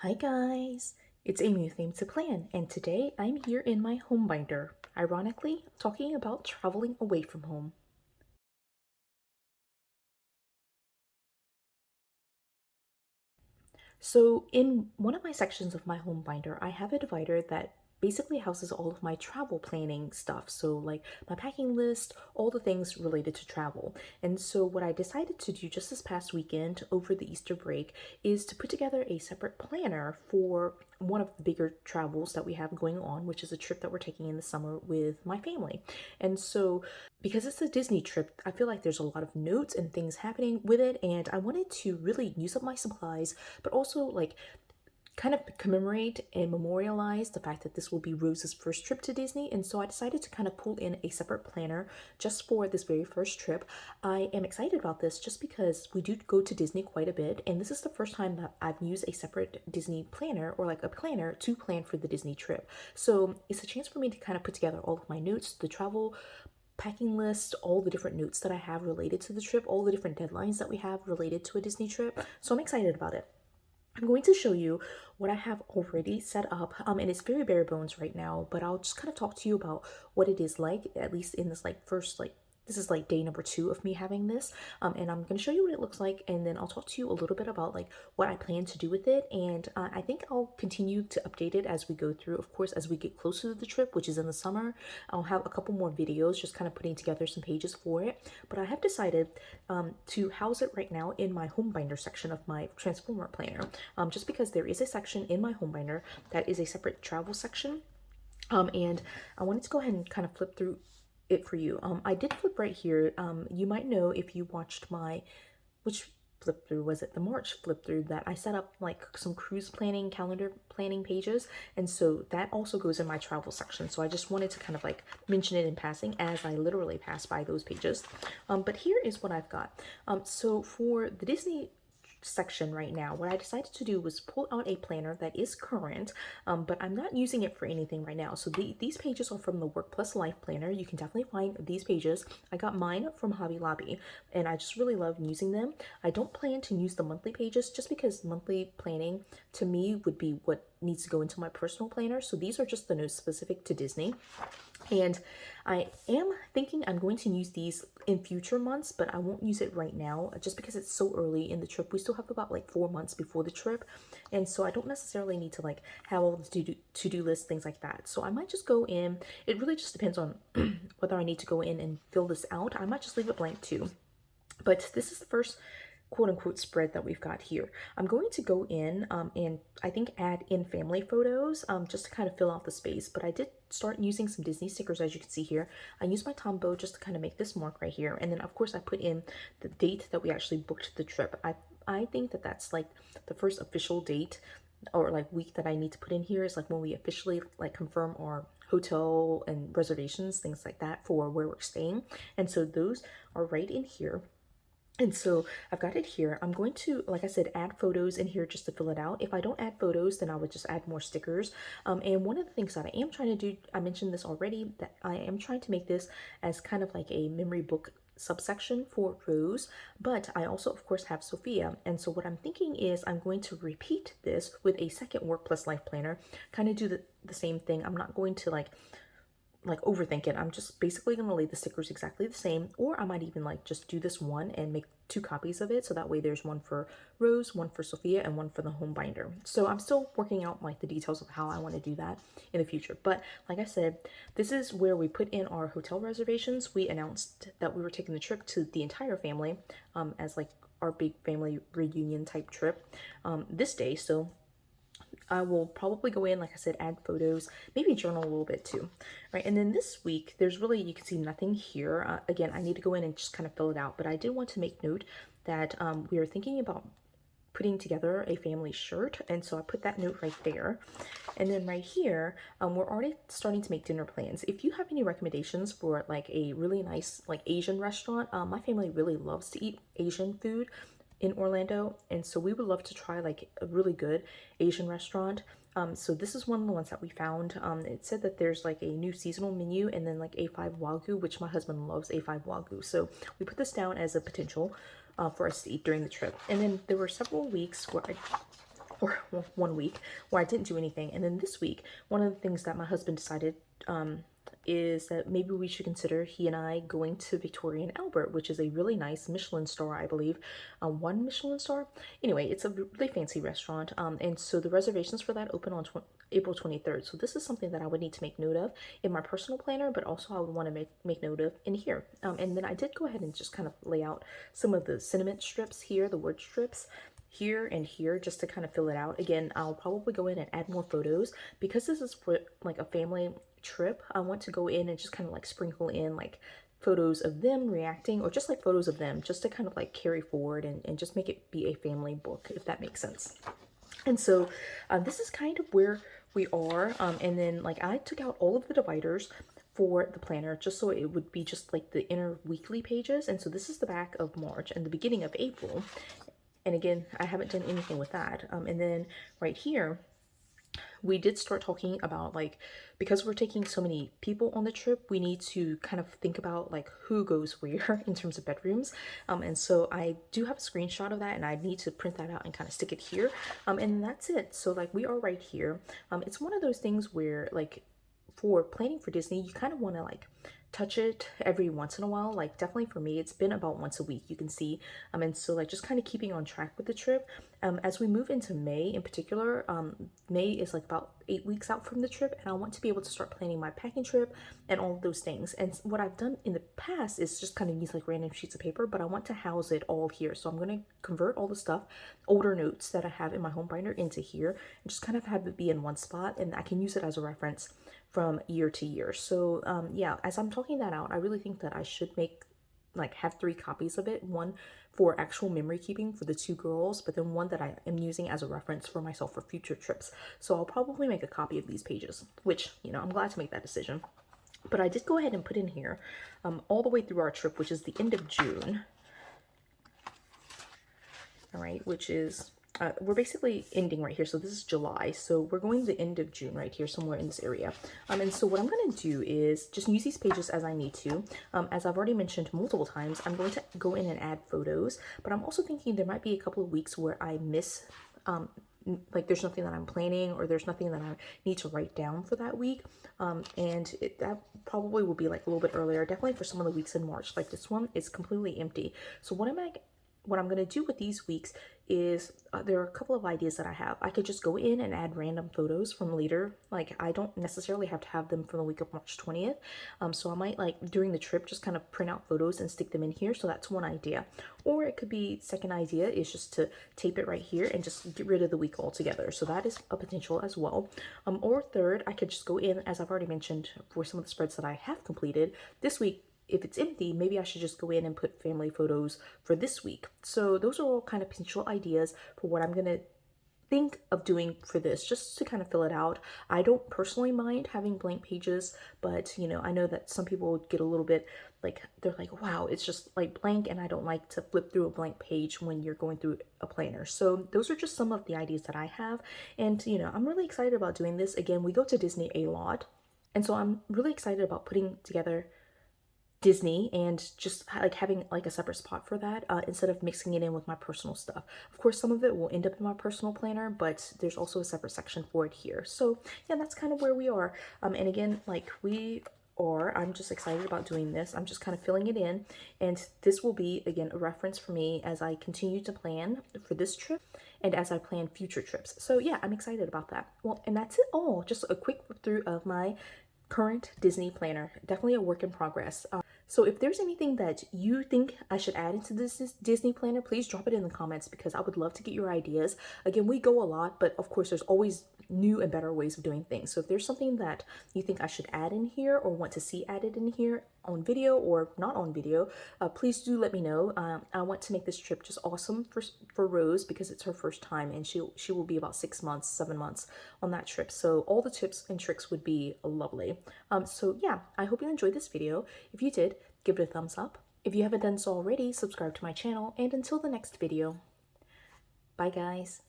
Hi guys, it's a new thing to plan, and today I'm here in my home binder, ironically talking about traveling away from home. So in one of my sections of my home binder, I have a divider that basically houses all of my travel planning stuff. So like my packing list, all the things related to travel. And so what I decided to do just this past weekend over the Easter break is to put together a separate planner for one of the bigger travels that we have going on, which is a trip that we're taking in the summer with my family. And so because it's a Disney trip, I feel like there's a lot of notes and things happening with it, and I wanted to really use up my supplies, but also like kind of commemorate and memorialize the fact that this will be Rose's first trip to Disney. And so I decided to kind of pull in a separate planner just for this very first trip. I am excited about this just because we do go to Disney quite a bit, and this is the first time that I've used a separate Disney planner or like a planner to plan for the Disney trip. So it's a chance for me to kind of put together all of my notes, the travel packing list, all the different notes that I have related to the trip, all the different deadlines that we have related to a Disney trip. So I'm excited about it. I'm going to show you what I have already set up, and it's very bare bones right now, but I'll just kind of talk to you about what it is like, at least in this like first like this is like day number 2 of me having this, and I'm going to show you what it looks like, and then I'll talk to you a little bit about like what I plan to do with it, and I think I'll continue to update it as we go through. Of course, as we get closer to the trip, which is in the summer, I'll have a couple more videos just kind of putting together some pages for it, but I have decided to house it right now in my home binder section of my Transformer planner, just because there is a section in my home binder that is a separate travel section, and I wanted to go ahead and kind of flip through it for you. I did flip right here. You might know if you watched my, which flip through was it? The March flip through that I set up like some cruise planning, calendar planning pages. And so that also goes in my travel section. So I just wanted to kind of like mention it in passing as I literally pass by those pages. But here is what I've got. So for the Disney section right now, what I decided to do was pull out a planner that is current, but I'm not using it for anything right now. So these pages are from the Work Plus Life planner. You can definitely find these pages. I got mine from Hobby Lobby, and I just really love using them. I don't plan to use the monthly pages just because monthly planning to me would be what needs to go into my personal planner. So these are just the notes specific to Disney. And I am thinking I'm going to use these in future months, but I won't use it right now just because it's so early in the trip. We still have about like 4 months before the trip. And so I don't necessarily need to like have all the to-do list, things like that. So I might just go in. It really just depends on whether I need to go in and fill this out. I might just leave it blank too. But this is the first quote unquote spread that we've got here. I'm going to go in and I think add in family photos just to kind of fill out the space. But I did start using some Disney stickers, as you can see here. I used my Tombow just to kind of make this mark right here. And then of course I put in the date that we actually booked the trip. I think that that's like the first official date or like week that I need to put in here is like when we officially like confirm our hotel and reservations, things like that for where we're staying. And so those are right in here. And so I've got it here. I'm going to, like I said, add photos in here just to fill it out. If I don't add photos, then I would just add more stickers. And one of the things that I am trying to do, I mentioned this already, that I am trying to make this as kind of like a memory book subsection for Rose, but I also of course have Sophia. And so what I'm thinking is I'm going to repeat this with a second Work Plus Life planner, kind of do the same thing. I'm not going to like overthink it. I'm just basically gonna lay the stickers exactly the same, or I might even like just do this one and make 2 copies of it, so that way there's one for Rose, one for Sophia, and one for the home binder. So I'm still working out like the details of how I want to do that in the future. But like I said, this is where we put in our hotel reservations. We announced that we were taking the trip to the entire family as like our big family reunion type trip this day. So I will probably go in, like I said, add photos, maybe journal a little bit too, right? And then this week, there's really, you can see nothing here. Again, I need to go in and just kind of fill it out, but I did want to make note that we are thinking about putting together a family shirt, and so I put that note right there. And then right here, we're already starting to make dinner plans. If you have any recommendations for like a really nice like Asian restaurant, my family really loves to eat Asian food in Orlando, and so we would love to try like a really good Asian restaurant. So this is one of the ones that we found. It said that there's like a new seasonal menu and then like A5 Wagyu, which my husband loves A5 Wagyu. So we put this down as a potential for us to eat during the trip. And then there were several weeks where or well, 1 week where I didn't do anything. And then this week, one of the things that my husband decided is that maybe we should consider, he and I, going to Victoria and Albert, which is a really nice Michelin star, I believe. One Michelin star. Anyway, it's a really fancy restaurant. And so the reservations for that open on April 23rd. So this is something that I would need to make note of in my personal planner, but also I would want to make note of in here. And then I did go ahead and just kind of lay out some of the sentiment strips here, the word strips here and here, just to kind of fill it out. Again, I'll probably go in and add more photos because this is for like a family trip. I want to go in and just kind of like sprinkle in like photos of them reacting, or just like photos of them, just to kind of like carry forward and just make it be a family book, if that makes sense. And so this is kind of where we are. And then like I took out all of the dividers for the planner just so it would be just like the inner weekly pages. And so this is the back of March and the beginning of April. And again, I haven't done anything with that. And then right here, we did start talking about like, because we're taking so many people on the trip, we need to kind of think about like who goes where in terms of bedrooms. And so I do have a screenshot of that, and I need to print that out and kind of stick it here. And that's it. So like we are right here. It's one of those things where like for planning for Disney, you kind of want to like touch it every once in a while. Like definitely for me, it's been about once a week, you can see. And so like just kind of keeping on track with the trip. As we move into May in particular, May is like about 8 weeks out from the trip, and I want to be able to start planning my packing trip and all of those things. And what I've done in the past is just kind of use like random sheets of paper, but I want to house it all here. So I'm going to convert all the stuff, older notes that I have in my home binder, into here, and just kind of have it be in one spot, and I can use it as a reference from year to year. So yeah, as I'm talking that out, I really think that I should have 3 copies of it, one for actual memory keeping for the 2 girls, but then one that I am using as a reference for myself for future trips. So I'll probably make a copy of these pages, which, you know, I'm glad to make that decision. But I did go ahead and put in here all the way through our trip, which is the end of June. All right, which is we're basically ending right here. So this is July. So we're going to the end of June right here, somewhere in this area. And so what I'm going to do is just use these pages as I need to. As I've already mentioned multiple times, I'm going to go in and add photos, but I'm also thinking there might be a couple of weeks where I miss, like there's nothing that I'm planning, or there's nothing that I need to write down for that week. That probably will be like a little bit earlier, definitely for some of the weeks in March. Like this one is completely empty. So what I'm going to do with these weeks is there are a couple of ideas that I have. I could just go in and add random photos from later. Like I don't necessarily have to have them from the week of March 20th. So I might like during the trip just kind of print out photos and stick them in here. So that's one idea. Or it could be, second idea is just to tape it right here and just get rid of the week altogether. So that is a potential as well. Or third, I could just go in, as I've already mentioned, for some of the spreads that I have completed this week. If it's empty, maybe I should just go in and put family photos for this week. So those are all kind of potential ideas for what I'm going to think of doing for this, just to kind of fill it out. I don't personally mind having blank pages, but you know, I know that some people would get a little bit like, they're like, wow, it's just like blank, and I don't like to flip through a blank page when you're going through a planner. So those are just some of the ideas that I have. And you know, I'm really excited about doing this. Again, we go to Disney a lot, and so I'm really excited about putting together Disney and just like having like a separate spot for that instead of mixing it in with my personal stuff. Of course, some of it will end up in my personal planner, but there's also a separate section for it here. So yeah, that's kind of where we are. And again, like I'm just excited about doing this. I'm just kind of filling it in, and this will be again a reference for me as I continue to plan for this trip and as I plan future trips. So yeah, I'm excited about that. Well, and that's it all. Just a quick flip through of my current Disney planner. Definitely a work in progress. So if there's anything that you think I should add into this Disney planner, please drop it in the comments, because I would love to get your ideas. Again, we go a lot, but of course there's always new and better ways of doing things. So if there's something that you think I should add in here or want to see added in here on video or not on video, please do let me know. I want to make this trip just awesome for Rose, because it's her first time, and she will be about 6 months, 7 months on that trip. So all the tips and tricks would be lovely. So yeah, I hope you enjoyed this video. If you did, give it a thumbs up. If you haven't done so already, subscribe to my channel, and until the next video, bye guys.